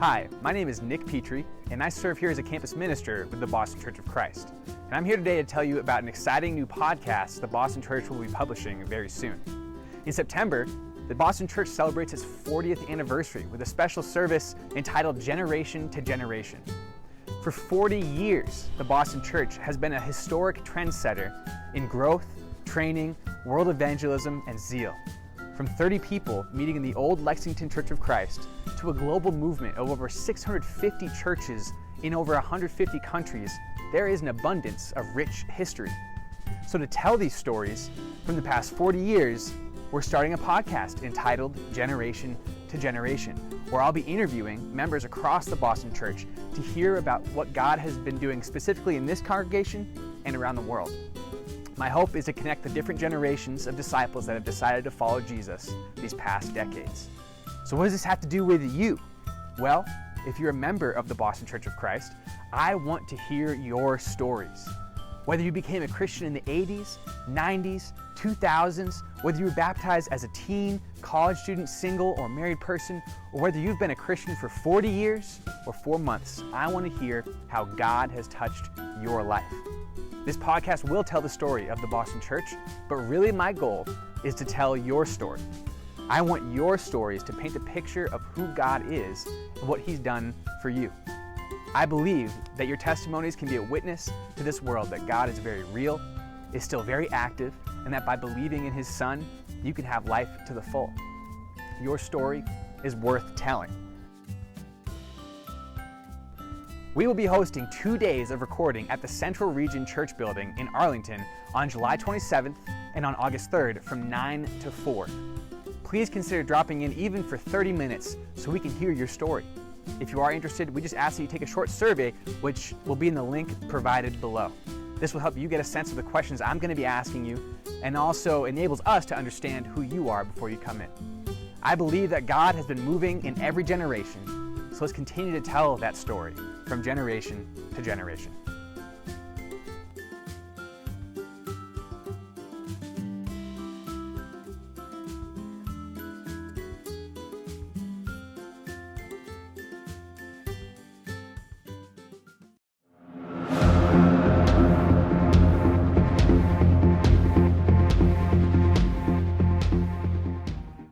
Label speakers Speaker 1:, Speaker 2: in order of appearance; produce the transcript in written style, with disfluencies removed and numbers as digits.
Speaker 1: Hi, my name is Nick Petrie, and I serve here as a campus minister with the Boston Church of Christ. And I'm here today to tell you about an exciting new podcast the Boston Church will be publishing very soon. In September, the Boston Church celebrates its 40th anniversary with a special service entitled Generation to Generation. For 40 years, the Boston Church has been a historic trendsetter in growth, training, world evangelism, and zeal. From 30 people meeting in the old Lexington Church of Christ to a global movement of over 650 churches in over 150 countries, there is an abundance of rich history. So to tell these stories from the past 40 years, we're starting a podcast entitled Generation to Generation, where I'll be interviewing members across the Boston Church to hear about what God has been doing specifically in this congregation and around the world. My hope is to connect the different generations of disciples that have decided to follow Jesus these past decades. So what does this have to do with you? Well, if you're a member of the Boston Church of Christ, I want to hear your stories. Whether you became a Christian in the 80s, 90s, 2000s, whether you were baptized as a teen, college student, single, or married person, or whether you've been a Christian for 40 years or 4 months, I want to hear how God has touched your life. This podcast will tell the story of the Boston Church, but really my goal is to tell your story. I want your stories to paint a picture of who God is and what He's done for you. I believe that your testimonies can be a witness to this world that God is very real, is still very active, and that by believing in His Son, you can have life to the full. Your story is worth telling. We will be hosting 2 days of recording at the Central Region Church Building in Arlington on July 27th and on August 3rd from 9 to 4. Please consider dropping in even for 30 minutes so we can hear your story. If you are interested, we just ask that you take a short survey, which will be in the link provided below. This will help you get a sense of the questions I'm going to be asking you and also enables us to understand who you are before you come in. I believe that God has been moving in every generation, so let's continue to tell that story from generation to generation.